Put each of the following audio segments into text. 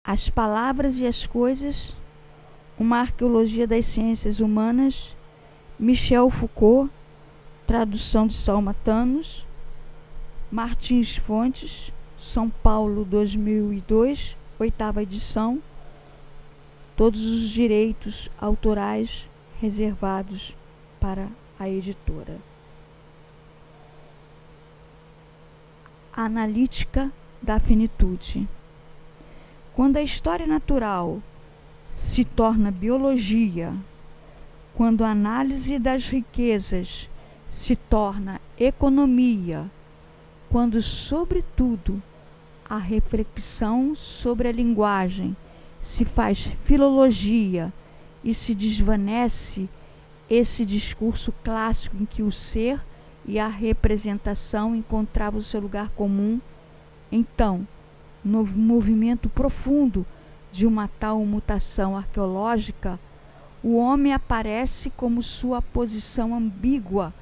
As palavras e as coisas, uma arqueologia das ciências humanas, Michel Foucault, tradução de Salmatanos, Martins Fontes, São Paulo 2002, 8ª edição, todos os direitos autorais reservados para a editora. Analítica da finitude. Quando a história natural se torna biologia, quando a análise das riquezas se torna economia, quando, sobretudo, a reflexão sobre a linguagem se faz filologia e se desvanece esse discurso clássico em que o ser e a representação encontravam o seu lugar comum, então, no movimento profundo de uma tal mutação arqueológica, o homem aparece como sua posição ambígua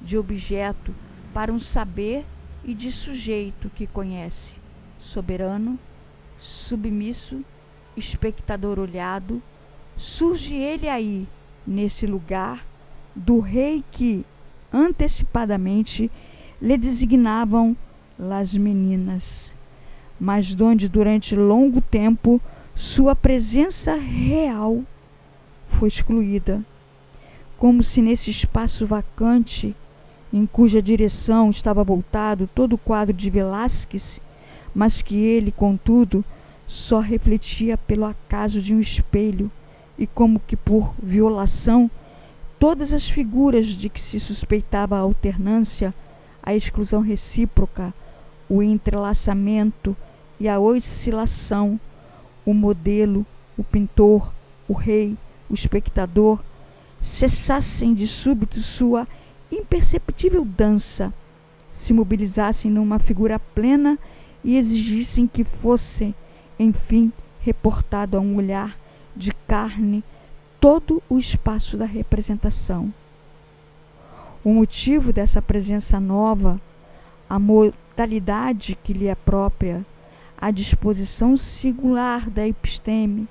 de objeto para um saber e de sujeito que conhece, soberano, submisso, espectador olhado. Surge ele aí, nesse lugar, do rei que, antecipadamente, lhe designavam las meninas, mas donde durante longo tempo sua presença real foi excluída, como se nesse espaço vacante, em cuja direção estava voltado todo o quadro de Velázquez, mas que ele, contudo, só refletia pelo acaso de um espelho, e como que por violação, todas as figuras de que se suspeitava a alternância, a exclusão recíproca, o entrelaçamento e a oscilação, o modelo, o pintor, o rei, o espectador, cessassem de súbito sua imperceptível dança, se mobilizassem numa figura plena e exigissem que fosse, enfim, reportado a um olhar de carne todo o espaço da representação. O motivo dessa presença nova, a modalidade que lhe é própria, a disposição singular da episteme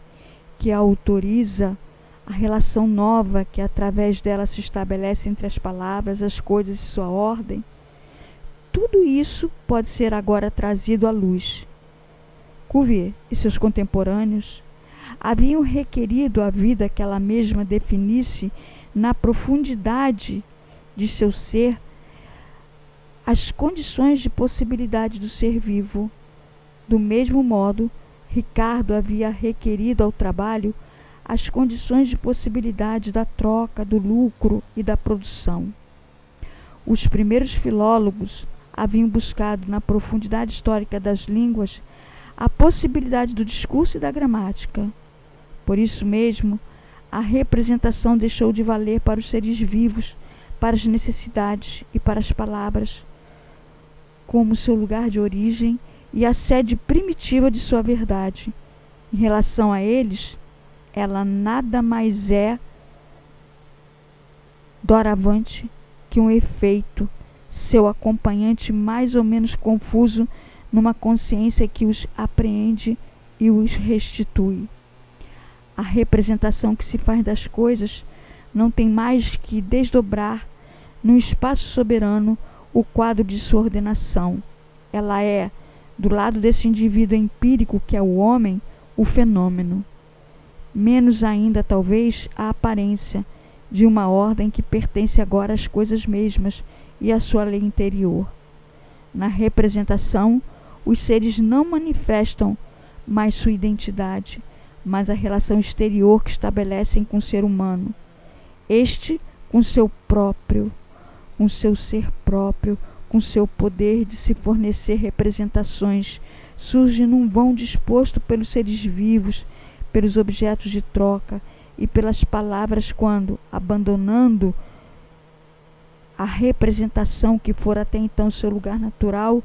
que a autoriza, a relação nova que através dela se estabelece entre as palavras, as coisas e sua ordem, tudo isso pode ser agora trazido à luz. Cuvier e seus contemporâneos haviam requerido a vida que ela mesma definisse na profundidade de seu ser as condições de possibilidade do ser vivo. Do mesmo modo, Ricardo havia requerido ao trabalho as condições de possibilidade da troca, do lucro e da produção. Os primeiros filólogos haviam buscado na profundidade histórica das línguas a possibilidade do discurso e da gramática. Por isso mesmo, a representação deixou de valer para os seres vivos, para as necessidades e para as palavras, como seu lugar de origem e a sede primitiva de sua verdade. Em relação a eles, ela nada mais é, doravante, que um efeito, seu acompanhante mais ou menos confuso numa consciência que os apreende e os restitui. A representação que se faz das coisas não tem mais que desdobrar, num espaço soberano, o quadro de sua ordenação. Ela é, do lado desse indivíduo empírico que é o homem, o fenômeno. Menos ainda, talvez, a aparência de uma ordem que pertence agora às coisas mesmas e à sua lei interior. Na representação, os seres não manifestam mais sua identidade, mas a relação exterior que estabelecem com o ser humano. Este com seu próprio, com seu ser próprio, com seu poder de se fornecer representações, surge num vão disposto pelos seres vivos, pelos objetos de troca e pelas palavras quando, abandonando a representação que fora até então seu lugar natural,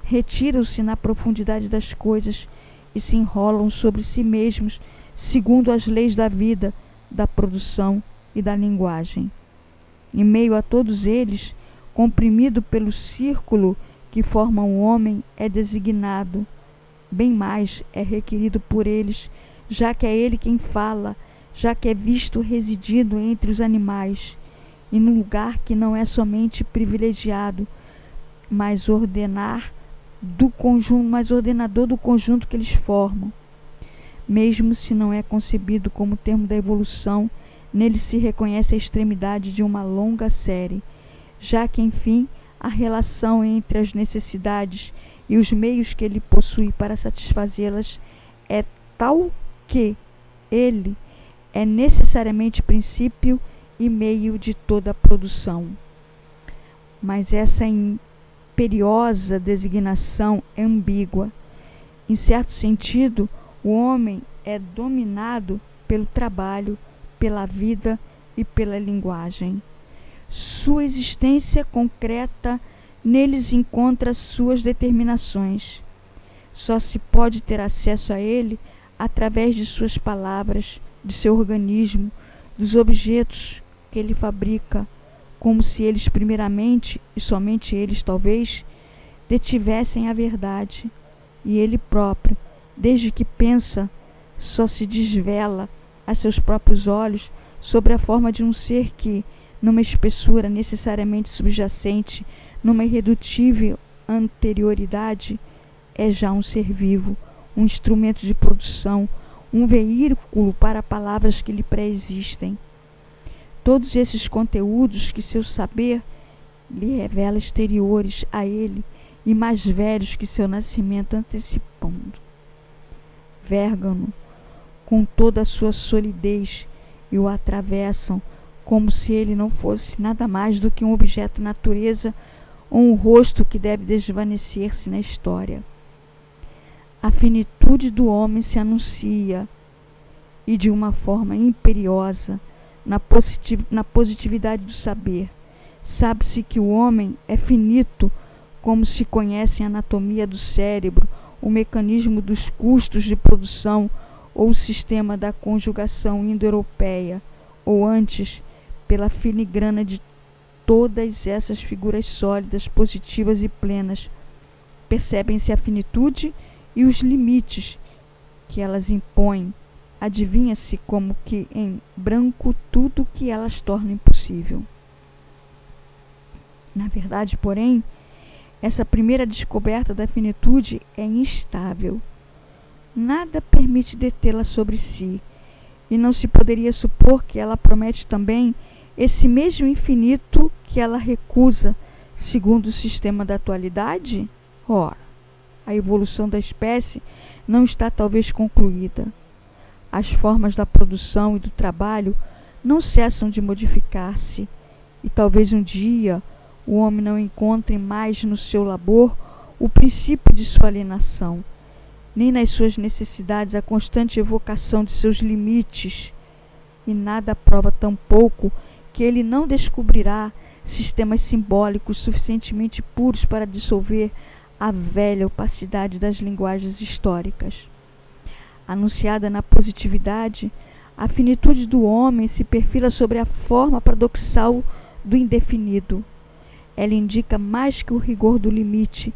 retiram-se na profundidade das coisas e se enrolam sobre si mesmos, segundo as leis da vida, da produção e da linguagem. Em meio a todos eles, comprimido pelo círculo que forma o homem, é designado bem mais é requerido por eles, já que é ele quem fala, já que é visto residindo entre os animais, e num lugar que não é somente privilegiado, mas ordenador do conjunto que eles formam. Mesmo se não é concebido como termo da evolução, nele se reconhece a extremidade de uma longa série, já que, enfim, a relação entre as necessidades e os meios que ele possui para satisfazê-las é tal que ele é necessariamente princípio e meio de toda a produção. Mas essa imperiosa designação é ambígua. Em certo sentido, o homem é dominado pelo trabalho, pela vida e pela linguagem. Sua existência concreta neles encontra suas determinações. Só se pode ter acesso a ele através de suas palavras, de seu organismo, dos objetos que ele fabrica, como se eles primeiramente, e somente eles talvez, detivessem a verdade, e ele próprio, desde que pensa, só se desvela a seus próprios olhos sobre a forma de um ser que, numa espessura necessariamente subjacente, numa irredutível anterioridade, é já um ser vivo, um instrumento de produção, um veículo para palavras que lhe pré-existem. Todos esses conteúdos que seu saber lhe revela exteriores a ele e mais velhos que seu nascimento antecipando. Vergam-no com toda a sua solidez e o atravessam como se ele não fosse nada mais do que um objeto natureza ou um rosto que deve desvanecer-se na história. A finitude do homem se anuncia, e de uma forma imperiosa, na positividade do saber. Sabe-se que o homem é finito, como se conhece a anatomia do cérebro, o mecanismo dos custos de produção ou o sistema da conjugação indo-europeia, ou antes, pela filigrana de todas essas figuras sólidas, positivas e plenas. Percebem-se a finitude e os limites que elas impõem. Adivinha-se como que em branco tudo que elas tornam impossível. Na verdade, porém, essa primeira descoberta da finitude é instável. Nada permite detê-la sobre si, e não se poderia supor que ela promete também esse mesmo infinito que ela recusa, segundo o sistema da atualidade? Ora, a evolução da espécie não está talvez concluída. As formas da produção e do trabalho não cessam de modificar-se, e talvez um dia o homem não encontre mais no seu labor o princípio de sua alienação, nem nas suas necessidades a constante evocação de seus limites, e nada prova tão pouco que ele não descobrirá sistemas simbólicos suficientemente puros para dissolver a velha opacidade das linguagens históricas. Anunciada na positividade, a finitude do homem se perfila sobre a forma paradoxal do indefinido. Ela indica mais que o rigor do limite,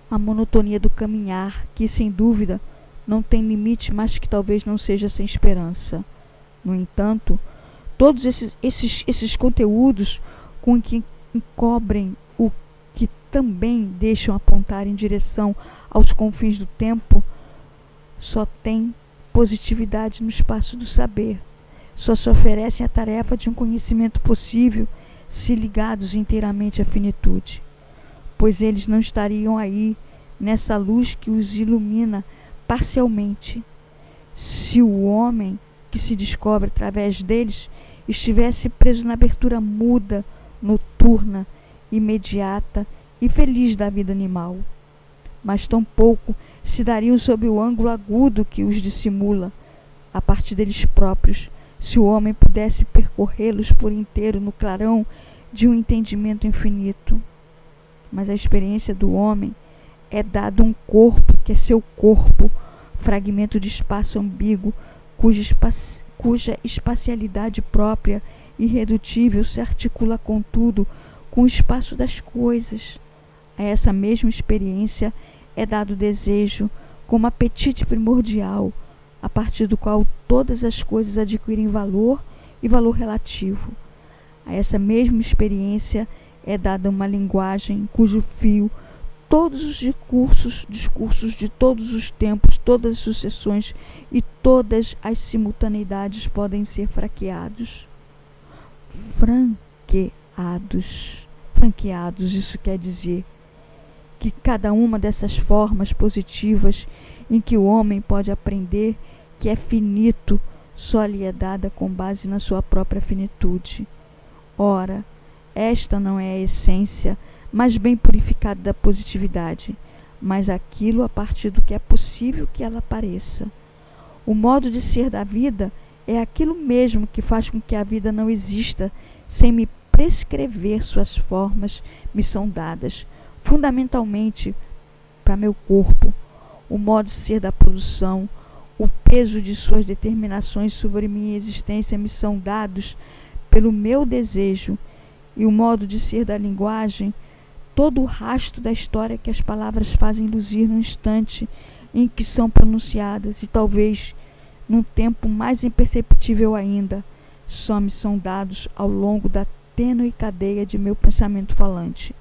a monotonia do caminhar, que, sem dúvida, não tem limite, mas que talvez não seja sem esperança. No entanto, todos esses conteúdos com que encobrem o que também deixam apontar em direção aos confins do tempo, só tem positividade no espaço do saber. Só se oferecem a tarefa de um conhecimento possível se ligados inteiramente à finitude, pois eles não estariam aí nessa luz que os ilumina parcialmente, se o homem que se descobre através deles estivesse preso na abertura muda, noturna, imediata e feliz da vida animal. Mas tampouco se dariam sob o ângulo agudo que os dissimula, a partir deles próprios, se o homem pudesse percorrê-los por inteiro no clarão de um entendimento infinito. Mas a experiência do homem é dado um corpo que é seu corpo, fragmento de espaço ambíguo, cuja espacialidade própria, irredutível, se articula contudo com o espaço das coisas. A essa mesma experiência é dado desejo, como apetite primordial, a partir do qual todas as coisas adquirem valor e valor relativo. A essa mesma experiência é dada uma linguagem cujo fio todos os discursos de todos os tempos, todas as sucessões e todas as simultaneidades podem ser franqueados. Franqueados, isso quer dizer que cada uma dessas formas positivas em que o homem pode aprender que é finito só lhe é dada com base na sua própria finitude. Ora, esta não é a essência mais bem purificada da positividade, mas aquilo a partir do que é possível que ela apareça. O modo de ser da vida é aquilo mesmo que faz com que a vida não exista sem me prescrever suas formas me são dadas, fundamentalmente para meu corpo. O modo de ser da produção, o peso de suas determinações sobre minha existência me são dados pelo meu desejo, e o modo de ser da linguagem, todo o rasto da história que as palavras fazem luzir no instante em que são pronunciadas, e talvez num tempo mais imperceptível ainda, só me são dados ao longo da tênue cadeia de meu pensamento falante.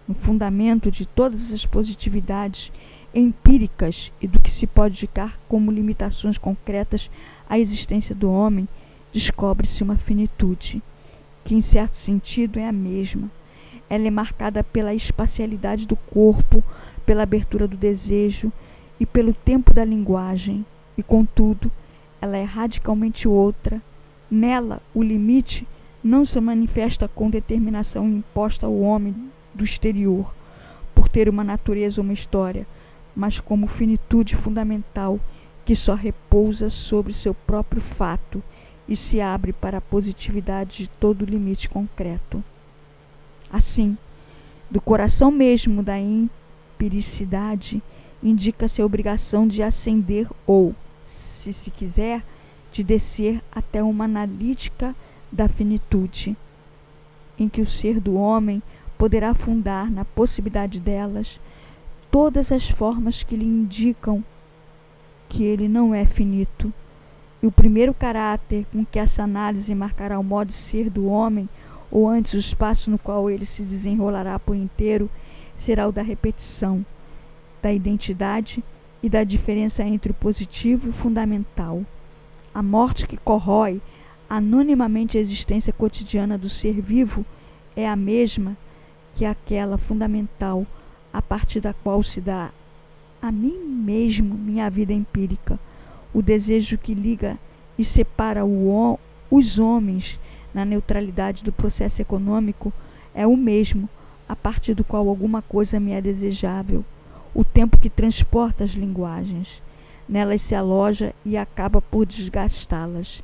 No fundamento de todas as positividades empíricas e do que se pode indicar como limitações concretas à existência do homem, descobre-se uma finitude, que em certo sentido é a mesma. Ela é marcada pela espacialidade do corpo, pela abertura do desejo e pelo tempo da linguagem, e contudo, ela é radicalmente outra. Nela, o limite não se manifesta com determinação imposta ao homem do exterior, por ter uma natureza ou uma história, mas como finitude fundamental que só repousa sobre seu próprio fato e se abre para a positividade de todo limite concreto. Assim, do coração mesmo da empiricidade indica-se a obrigação de ascender ou, se quiser, de descer até uma analítica da finitude, em que o ser do homem poderá fundar na possibilidade delas todas as formas que lhe indicam que ele não é finito. E o primeiro caráter com que essa análise marcará o modo de ser do homem, ou antes o espaço no qual ele se desenrolará por inteiro, será o da repetição, da identidade e da diferença entre o positivo e o fundamental. A morte que corrói anonimamente a existência cotidiana do ser vivo é a mesma que aquela fundamental a partir da qual se dá a mim mesmo minha vida empírica. O desejo que liga e separa os homens na neutralidade do processo econômico é o mesmo a partir do qual alguma coisa me é desejável. O tempo que transporta as linguagens, nelas se aloja e acaba por desgastá-las.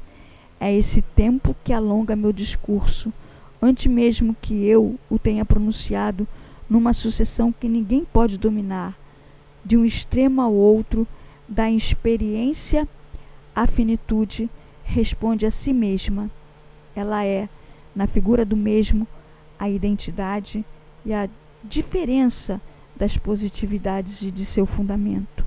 É esse tempo que alonga meu discurso, antes mesmo que eu o tenha pronunciado, numa sucessão que ninguém pode dominar, de um extremo ao outro, da experiência à finitude, responde a si mesma. Ela é, na figura do mesmo, a identidade e a diferença das positividades e de seu fundamento.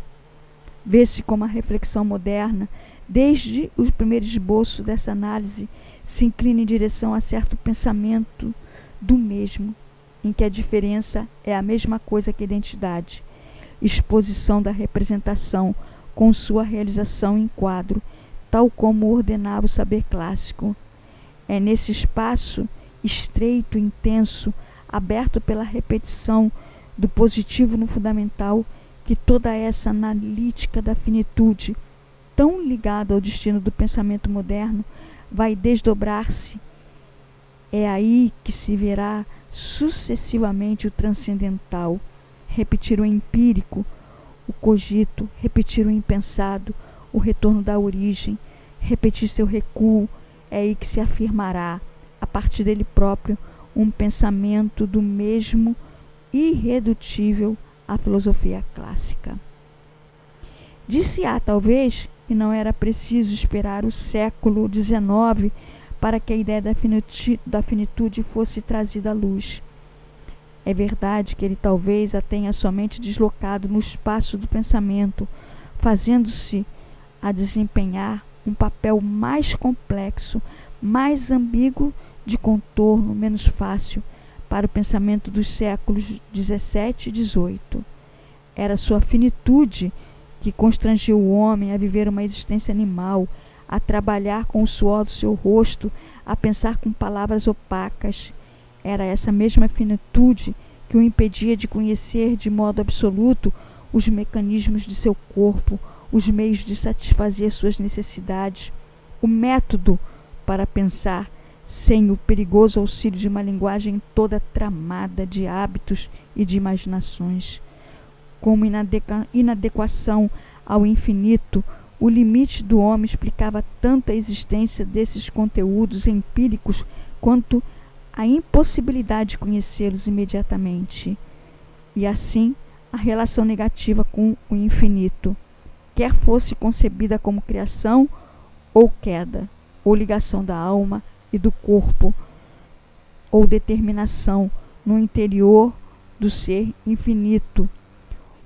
Vê-se como a reflexão moderna, desde os primeiros esboços dessa análise, se inclina em direção a certo pensamento do mesmo, em que a diferença é a mesma coisa que a identidade, exposição da representação com sua realização em quadro, tal como ordenava o saber clássico. É nesse espaço estreito, intenso, aberto pela repetição do positivo no fundamental, que toda essa analítica da finitude, tão ligada ao destino do pensamento moderno, vai desdobrar-se. É aí que se verá sucessivamente o transcendental, repetir o empírico, o cogito, repetir o impensado, o retorno da origem, repetir seu recuo. É aí que se afirmará, a partir dele próprio, um pensamento do mesmo irredutível à filosofia clássica. Dir-se-á, talvez, que não era preciso esperar o século XIX para que a ideia da finitude fosse trazida à luz. É verdade que ele talvez a tenha somente deslocado no espaço do pensamento, fazendo-se a desempenhar um papel mais complexo, mais ambíguo, de contorno menos fácil para o pensamento dos séculos 17 e 18. Era sua finitude que constrangiu o homem a viver uma existência animal, a trabalhar com o suor do seu rosto, a pensar com palavras opacas. Era essa mesma finitude que o impedia de conhecer de modo absoluto os mecanismos de seu corpo, os meios de satisfazer suas necessidades, o método para pensar sem o perigoso auxílio de uma linguagem toda tramada de hábitos e de imaginações. Como inadequação ao infinito, o limite do homem explicava tanto a existência desses conteúdos empíricos quanto a impossibilidade de conhecê-los imediatamente. E assim, a relação negativa com o infinito, quer fosse concebida como criação ou queda, ou ligação da alma e do corpo, ou determinação no interior do ser infinito,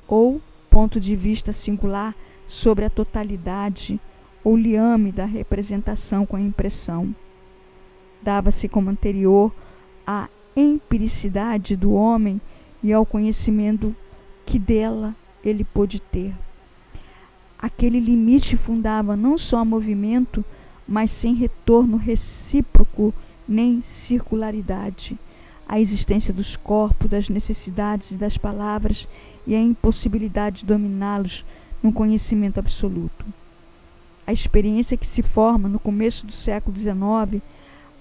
ou ponto de vista singular sobre a totalidade ou liame da representação com a impressão. Dava-se como anterior à empiricidade do homem e ao conhecimento que dela ele pôde ter. Aquele limite fundava não só movimento, mas sem retorno recíproco nem circularidade, a existência dos corpos, das necessidades e das palavras e a impossibilidade de dominá-los num conhecimento absoluto. A experiência que se forma no começo do século XIX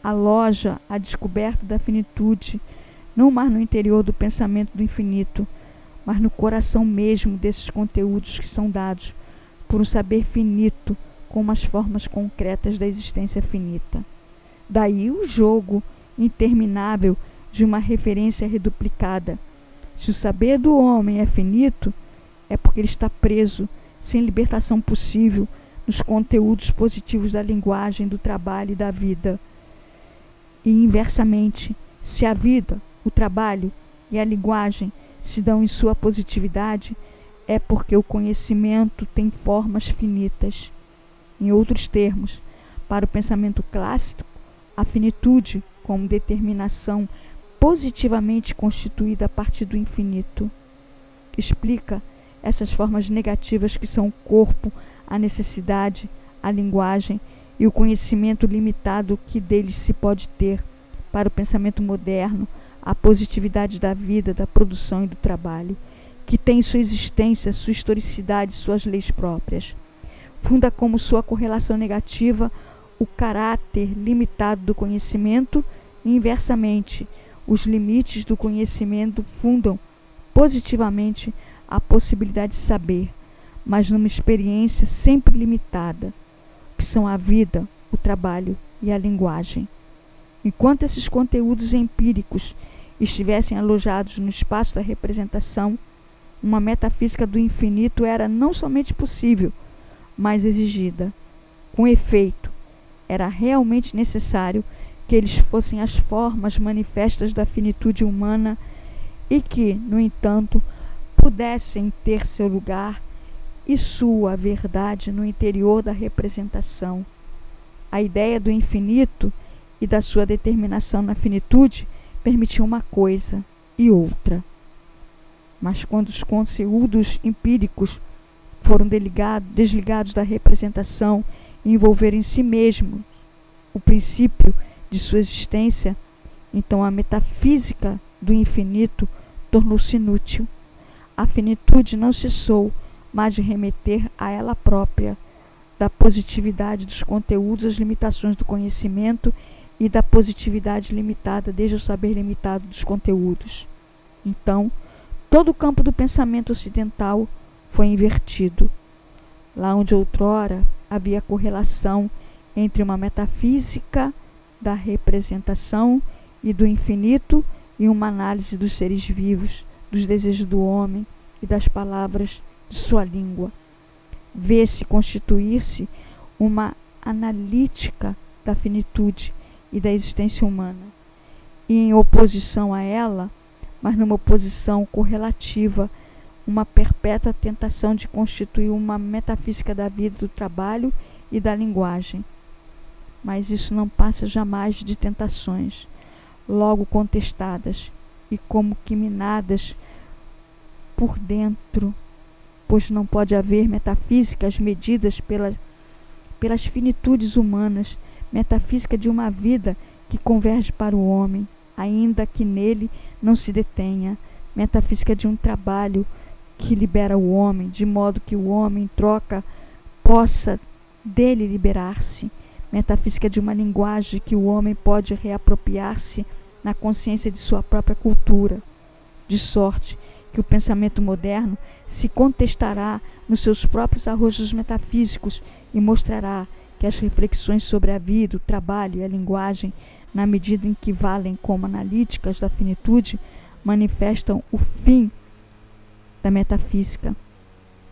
aloja a descoberta da finitude, não mais no interior do pensamento do infinito, mas no coração mesmo desses conteúdos que são dados por um saber finito como as formas concretas da existência finita. Daí o jogo interminável de uma referência reduplicada. Se o saber do homem é finito, é porque ele está preso, sem libertação possível, nos conteúdos positivos da linguagem, do trabalho e da vida. E inversamente, se a vida, o trabalho e a linguagem se dão em sua positividade, é porque o conhecimento tem formas finitas. Em outros termos, para o pensamento clássico, a finitude como determinação positivamente constituída a partir do infinito explica essas formas negativas que são o corpo, a necessidade, a linguagem e o conhecimento limitado que deles se pode ter. Para o pensamento moderno, a positividade da vida, da produção e do trabalho, que tem sua existência, sua historicidade, suas leis próprias. Funda como sua correlação negativa o caráter limitado do conhecimento e, inversamente, os limites do conhecimento fundam positivamente a possibilidade de saber, mas numa experiência sempre limitada, que são a vida, o trabalho e a linguagem. Enquanto esses conteúdos empíricos estivessem alojados no espaço da representação, uma metafísica do infinito era não somente possível, mas exigida. Com efeito, era realmente necessário que eles fossem as formas manifestas da finitude humana e que, no entanto, pudessem ter seu lugar e sua verdade no interior da representação. A ideia do infinito e da sua determinação na finitude permitia uma coisa e outra. Mas quando os conteúdos empíricos foram desligados da representação e envolveram em si mesmo o princípio de sua existência, então a metafísica do infinito tornou-se inútil. A finitude não cessou mais de remeter a ela própria, da positividade dos conteúdos às limitações do conhecimento e da positividade limitada desde o saber limitado dos conteúdos. Então, todo o campo do pensamento ocidental foi invertido. Lá onde outrora havia correlação entre uma metafísica da representação e do infinito e uma análise dos seres vivos, dos desejos do homem e das palavras de sua língua, vê-se constituir-se uma analítica da finitude e da existência humana, e em oposição a ela, mas numa oposição correlativa, uma perpétua tentação de constituir uma metafísica da vida, do trabalho e da linguagem. Mas isso não passa jamais de tentações, logo contestadas e como que minadas por dentro, pois não pode haver metafísicas medidas pelas finitudes humanas, metafísica de uma vida que converge para o homem, ainda que nele não se detenha, metafísica de um trabalho que libera o homem, de modo que o homem, em troca, possa dele liberar-se, metafísica de uma linguagem que o homem pode reapropriar-se na consciência de sua própria cultura, de sorte que o pensamento moderno se contestará nos seus próprios arrojos metafísicos e mostrará que as reflexões sobre a vida, o trabalho e a linguagem, na medida em que valem como analíticas da finitude, manifestam o fim da metafísica.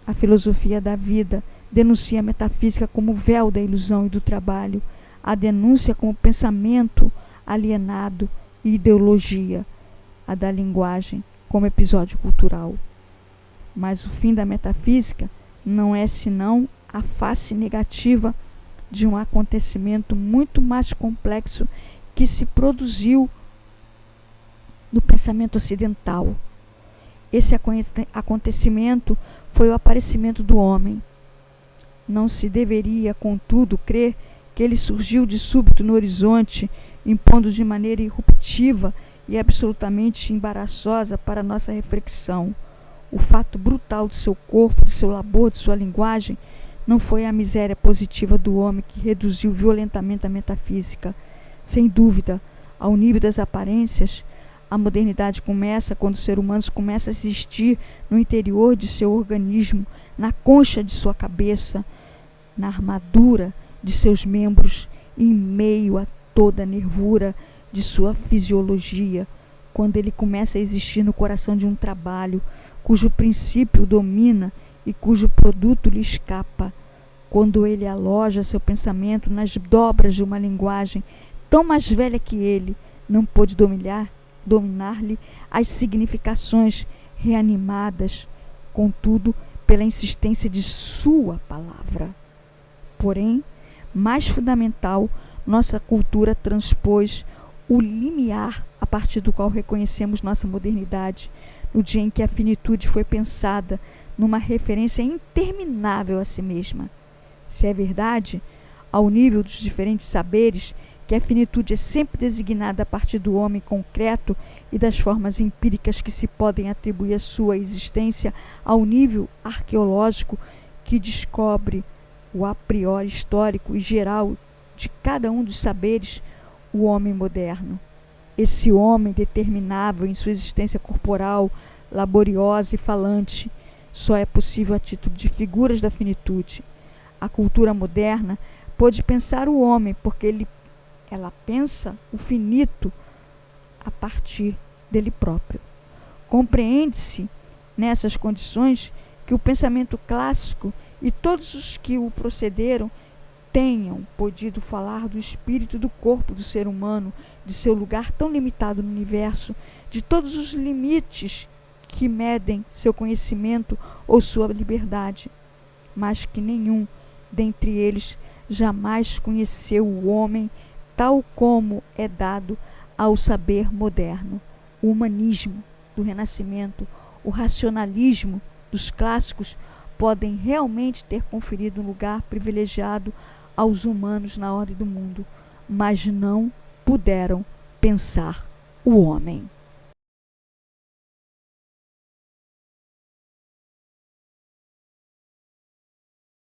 A filosofia da vida denuncia a metafísica como véu da ilusão e do trabalho, a denúncia como pensamento alienado e ideologia, a da linguagem como episódio cultural. Mas o fim da metafísica não é senão a face negativa de um acontecimento muito mais complexo que se produziu no pensamento ocidental. Esse acontecimento foi o aparecimento do homem. Não se deveria, contudo, crer que ele surgiu de súbito no horizonte, impondo de maneira irruptiva e absolutamente embaraçosa para nossa reflexão. O fato brutal de seu corpo, de seu labor, de sua linguagem, não foi a miséria positiva do homem que reduziu violentamente a metafísica. Sem dúvida, ao nível das aparências, a modernidade começa quando o ser humano começa a existir no interior de seu organismo, na concha de sua cabeça, na armadura de seus membros, em meio a toda a nervura de sua fisiologia, quando ele começa a existir no coração de um trabalho, cujo princípio o domina e cujo produto lhe escapa, quando ele aloja seu pensamento nas dobras de uma linguagem tão mais velha que ele, não pôde dominar-lhe as significações reanimadas, contudo, pela insistência de sua palavra. Porém, mais fundamental, nossa cultura transpôs o limiar a partir do qual reconhecemos nossa modernidade, no dia em que a finitude foi pensada numa referência interminável a si mesma. Se é verdade, ao nível dos diferentes saberes, que a finitude é sempre designada a partir do homem concreto e das formas empíricas que se podem atribuir à sua existência, ao nível arqueológico que descobre o a priori histórico e geral de cada um dos saberes, o homem moderno. Esse homem determinável em sua existência corporal, laboriosa e falante, só é possível a título de figuras da finitude. A cultura moderna pôde pensar o homem, porque ela pensa o finito a partir dele próprio. Compreende-se, nessas condições, que o pensamento clássico e todos os que o procederam tenham podido falar do espírito e do corpo do ser humano, de seu lugar tão limitado no universo, de todos os limites que medem seu conhecimento ou sua liberdade, mas que nenhum dentre eles jamais conheceu o homem tal como é dado ao saber moderno. O humanismo do Renascimento, o racionalismo dos clássicos podem realmente ter conferido um lugar privilegiado aos humanos na ordem do mundo, mas não puderam pensar o homem.